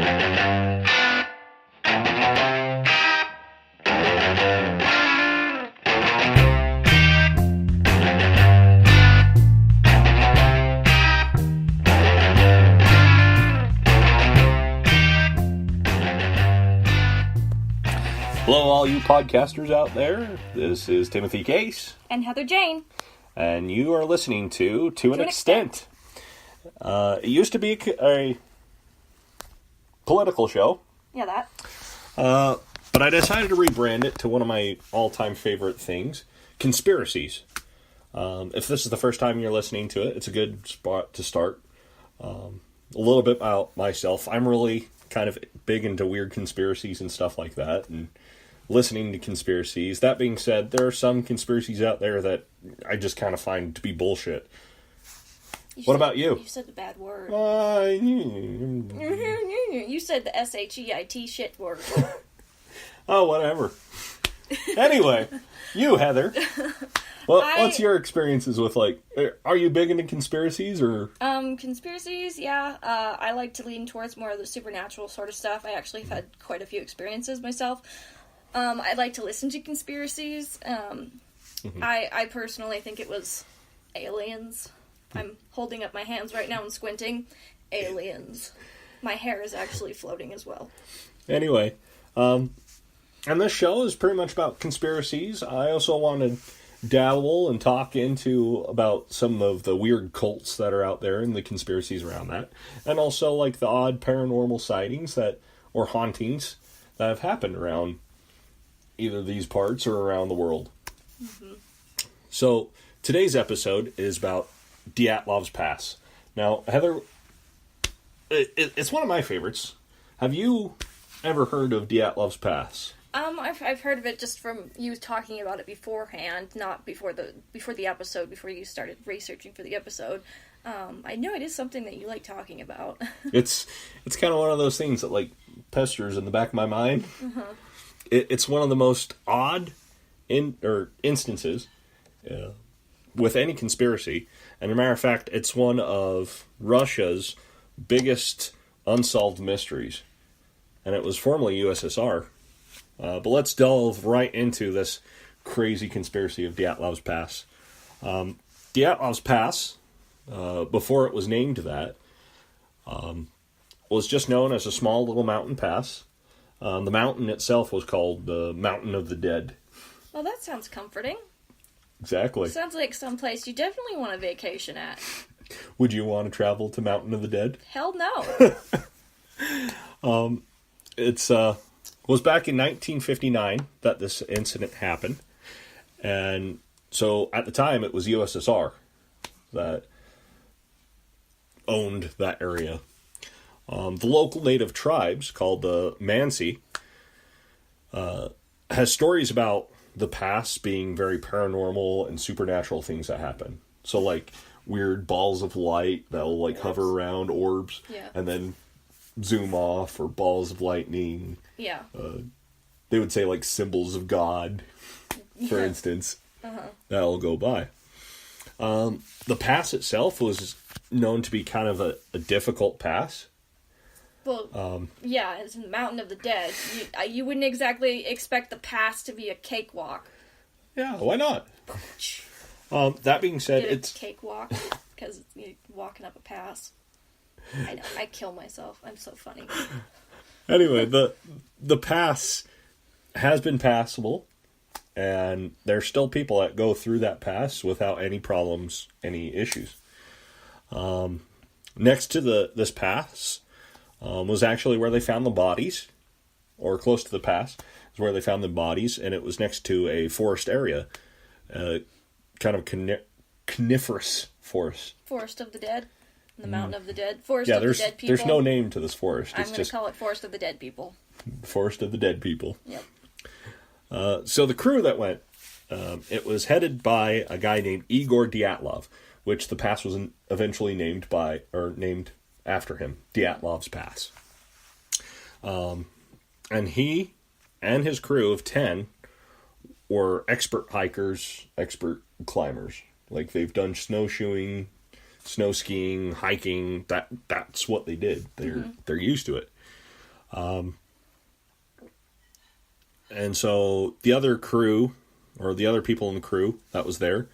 Hello, all you podcasters out there. This is Timothy Case. And Heather Jane. And you are listening to an Extent. It used to be a political show. Yeah, that. But I decided to rebrand it to one of my all-time favorite things, conspiracies. If this is the first time you're listening to it, it's a good spot to start. A little bit about myself. I'm really kind of big into weird conspiracies and stuff like that, and listening to conspiracies. That being said, there are some conspiracies out there that I just kind of find to be bullshit. What about you? You said the bad word. You said the SHEIT shit word. Oh, whatever. Anyway, you, Heather. Well, what's your experiences with, like, are you big into conspiracies, or? Conspiracies, yeah. I like to lean towards more of the supernatural sort of stuff. I actually have had quite a few experiences myself. I like to listen to conspiracies. I personally think it was aliens. I'm holding up my hands right now and squinting. Aliens. My hair is actually floating as well. Anyway, and this show is pretty much about conspiracies. I also want to dabble and talk into about some of the weird cults that are out there and the conspiracies around that. And also, like, the odd paranormal sightings or hauntings that have happened around either these parts or around the world. Mm-hmm. So, today's episode is about Dyatlov's Pass. Now, Heather, it's one of my favorites. Have you ever heard of Dyatlov Pass? I've heard of it just from you talking about it beforehand, not before the episode, before you started researching for the episode. I know it is something that you like talking about. It's kind of one of those things that, like, pesters in the back of my mind. Uh-huh. It's one of the most odd instances with any conspiracy. And as a matter of fact, it's one of Russia's biggest unsolved mysteries. And it was formerly USSR. But let's delve right into this crazy conspiracy of Dyatlov's Pass. Dyatlov's Pass, before it was named that, was just known as a small little mountain pass. The mountain itself was called the Mountain of the Dead. Well, that sounds comforting. Exactly. Sounds like someplace you definitely want a vacation at. Would you want to travel to Mountain of the Dead? Hell no. It was back in 1959 that this incident happened. And so at the time it was USSR that owned that area. The local native tribes, called the Mansi, has stories about the pass being very paranormal and supernatural things that happen. So, like, weird balls of light that'll, like, hover around orbs, and then zoom off, or balls of lightning. Yeah. They would say, like, symbols of God, for instance. Uh-huh. That'll go by. The pass itself was known to be kind of a difficult pass. Well, yeah, it's in the Mountain of the Dead. You wouldn't exactly expect the pass to be a cakewalk. Yeah, why not? That being said, it's cakewalk because you're walking up a pass. I know, I kill myself. I'm so funny. Anyway, the pass has been passable, and there's still people that go through that pass without any problems, any issues. Next to this pass was actually where they found the bodies, or close to the pass is where they found the bodies, and it was next to a forest area, kind of coniferous forest. Forest of the Dead? The Mountain of the Dead? Forest of the Dead People? There's no name to this forest. I'm going to call it Forest of the Dead People. Forest of the Dead People. Yep. So the crew that went, it was headed by a guy named Igor Dyatlov, which the pass was eventually named after him, Dyatlov's Pass. And he and his crew of 10 were expert hikers, expert climbers. Like, they've done snowshoeing, snow skiing, hiking. That's what they did. They're used to it. And so the other crew, or the other people in the crew that was there,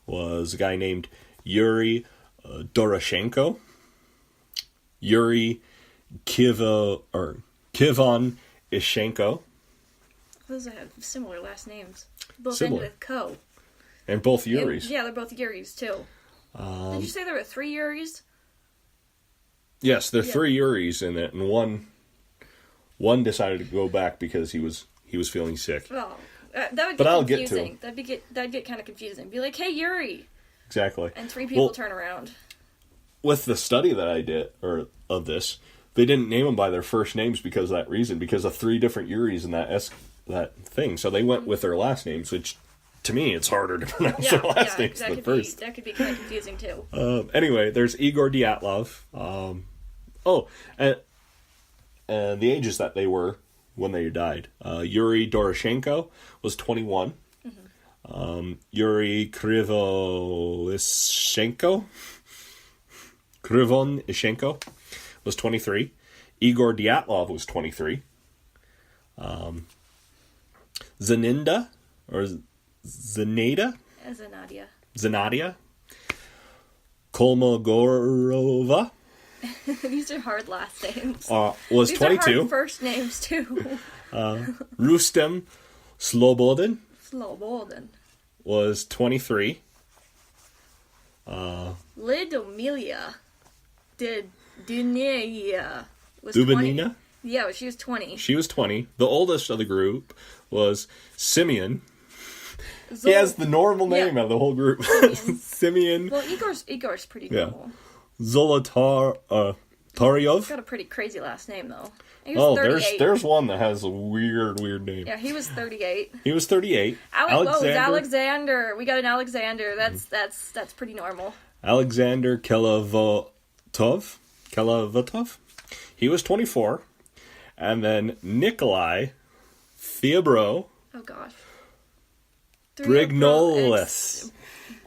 was a guy named Yuri Doroshenko, Yuri Kivon Ishenko. Those have similar last names. Both Similar. end with Ko. And both Yuris. And, yeah, they're both Yuris, too. Did you say there were 3 Yuris? Yes, there are 3 Yuris in it, and one decided to go back because he was feeling sick. Well, that would get But I'll confusing. get to That'd get kind of confusing. Be like, hey, Yuri! Exactly. And 3 people turn around. With the study that I did, or of this, they didn't name them by their first names because of that reason, because of 3 different Yuris in that thing. So they went with their last names, which, to me, it's harder to pronounce their last names than first. That could be kind of confusing, too. Anyway, there's Igor Dyatlov. And the ages that they were when they died. Yuri Doroshenko was 21. Yuri Krivon Ishenko was 23. Igor Dyatlov was 23. Zanida, or Zanada? Zanadia. Kolmogorova. These are hard last names. Was These 22. Are hard first names, too. Rustem Slobodin was 23. Lidomilia Duneya was Dubinina? 20. Yeah, she was 20. She was 20. The oldest of the group was Simeon. He has the normal name of the whole group. Simeon. Well, Igor's pretty normal. Zolotaryov. He's got a pretty crazy last name, though. He was 38. there's one that has a weird name. Yeah, he was 38. He was 38. Alexander. We got an Alexander. That's pretty normal. Alexander Kelavatov. He was 24. And then Nikolai Theobro. Oh, gosh. Brignolis.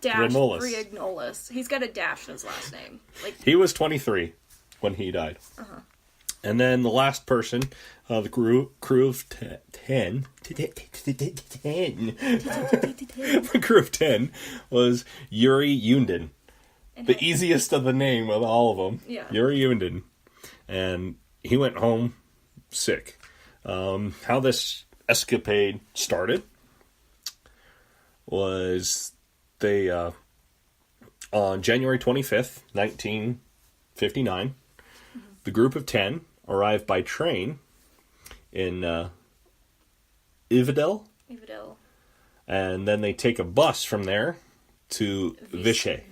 Brignolis. He's got a dash in his last name. He was 23 when he died. Uh-huh. And then the last person, the crew of 10. The crew of 10 was Yuri Yundin. The easiest of the name of all of them. Yeah. Yuri Yundin. And he went home sick. How this escapade started was they, on January 25th, 1959, the group of 10 arrived by train in Ivedel. And then they take a bus from there to Vichy.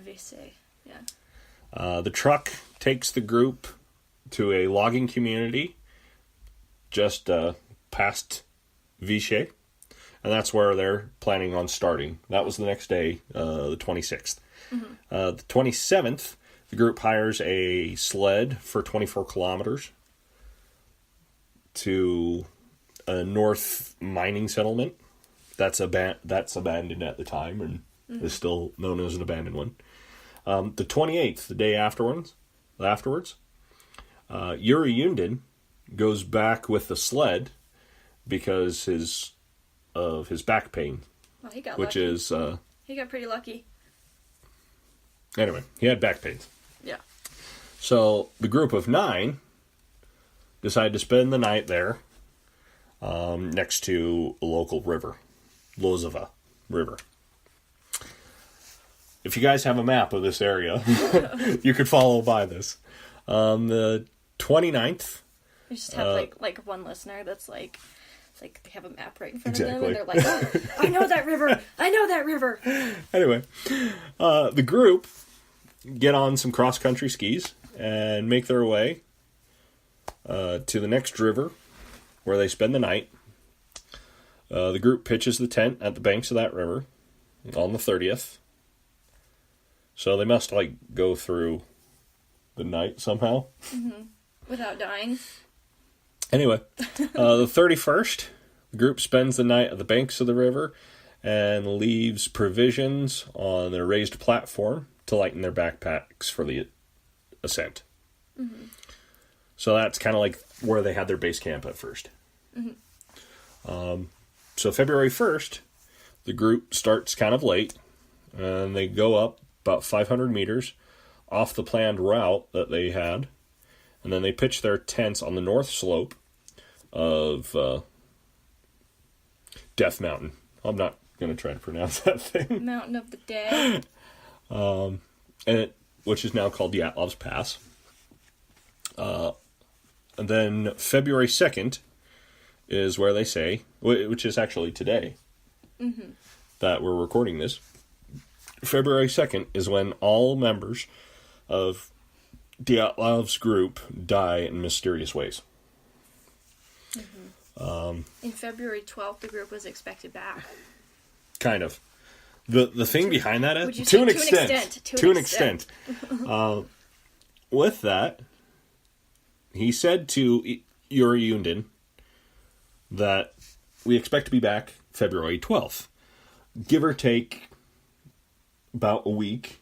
Yeah. The truck takes the group to a logging community just past Vichy. And that's where they're planning on starting. That was the next day, the 26th. The 27th, the group hires a sled for 24 kilometers to a north mining settlement. That's abandoned at the time and is still known as an abandoned one. The 28th, the day afterwards, Yuri Yundin goes back with the sled because of his back pain. Well, he got lucky. He got pretty lucky. Anyway, he had back pains. Yeah. So the group of 9 decided to spend the night there, next to a local river, Lozova River. If you guys have a map of this area, you could follow by this. The 29th. You just have like one listener that's like they have a map right in front of them, and they're like, oh, I know that river! Anyway, the group get on some cross-country skis and make their way to the next river where they spend the night. The group pitches the tent at the banks of that river on the 30th. So they must, go through the night somehow. Mm-hmm. Without dying. Anyway, the 31st, the group spends the night at the banks of the river and leaves provisions on their raised platform to lighten their backpacks for the ascent. Mm-hmm. So that's kind of like where they had their base camp at first. So February 1st, the group starts kind of late, and they go up about 500 meters off the planned route that they had, and then they pitch their tents on the north slope of Death Mountain. I'm not going to try to pronounce that thing. Mountain of the Dead. Which is now called Dyatlov's Pass. And then February 2nd is where they say, which is actually today that we're recording this. February 2nd is when all members of Dyatlov's group die in mysterious ways. In February 12th, the group was expected back. Kind of. The thing behind that is, to an extent. With that, he said to Yuri Yundin that we expect to be back February 12th. Give or take about a week,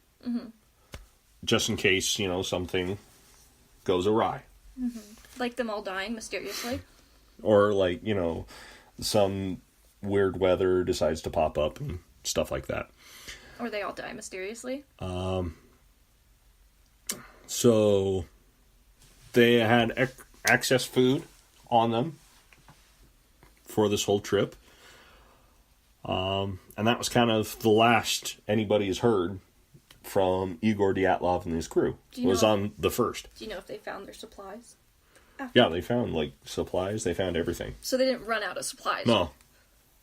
just in case, something goes awry. Like them all dying mysteriously? Or some weird weather decides to pop up and stuff like that. Or they all die mysteriously? So they had excess food on them for this whole trip. And that was kind of the last anybody has heard from Igor Dyatlov and his crew. Was on the 1st. Do you know if they found their supplies? Yeah, they found supplies. They found everything. So they didn't run out of supplies? No,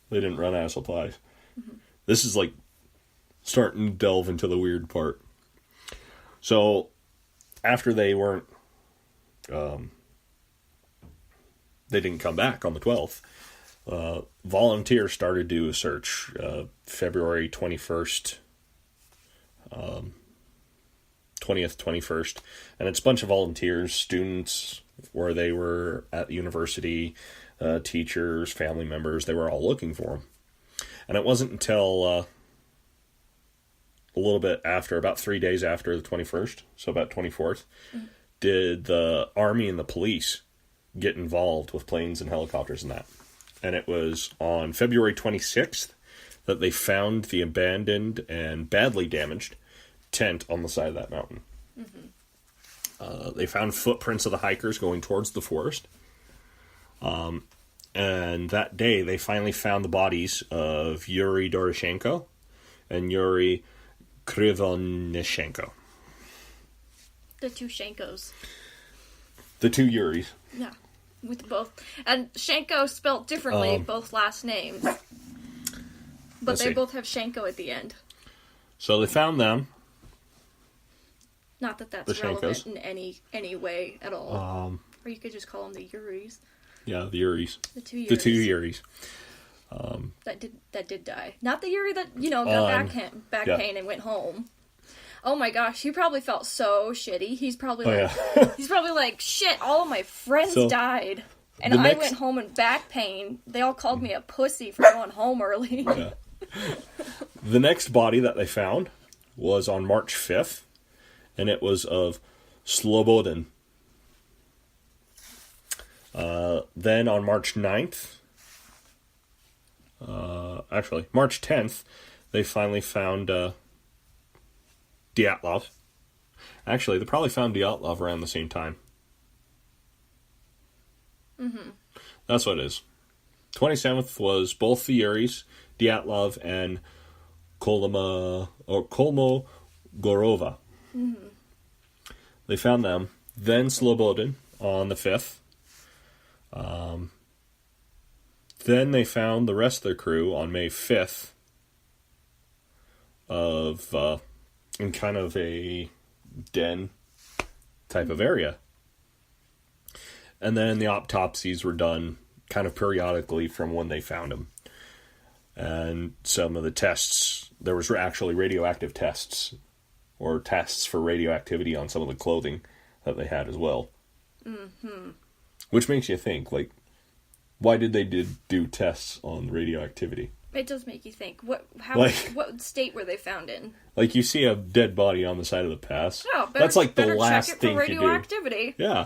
they didn't run out of supplies. This is starting to delve into the weird part. So after they weren't, they didn't come back on the 12th. Volunteers started to do a search February 21st, 20th, 21st, and it's a bunch of volunteers, students where they were at the university, teachers, family members, they were all looking for them. And it wasn't until a little bit after, about 3 days after the 21st, so about 24th, did the army and the police get involved with planes and helicopters and that. And it was on February 26th that they found the abandoned and badly damaged tent on the side of that mountain. They found footprints of the hikers going towards the forest. And that day, they finally found the bodies of Yuri Doroshenko and Yuri Krivonishenko. The two Shankos. The two Yuris. Yeah, with both. And Shenko spelled differently, both last names. But they both have Shenko at the end. So they found them. Not that that's relevant in any way at all. Or you could just call them the Yuris. Yeah, the Yuris. The two Yuris. The two Yuris. That did die. Not the Yuri that, got back pain and went home. Oh my gosh, he probably felt so shitty. He's probably he's probably like, shit, all of my friends died. And I went home in back pain. They all called me a pussy for going home early. Yeah. The next body that they found was on March 5th, and it was of Slobodin. Then on March 9th, March 10th, they finally found Dyatlov. Actually, they probably found Dyatlov around the same time. That's what it is. 27th was both the Yuris, Dyatlov and Kolmogorova. They found them. Then Slobodin on the 5th. Then they found the rest of their crew on May 5th in kind of a den type of area. And then the autopsies were done kind of periodically from when they found them. And some of the tests, there was actually radioactive tests or tests for radioactivity on some of the clothing that they had as well. Which makes you think, why did they do tests on radioactivity? It does make you think. What state were they found in? You see a dead body on the side of the pass. Oh, that's the last check it thing for to do. radioactivity. Yeah.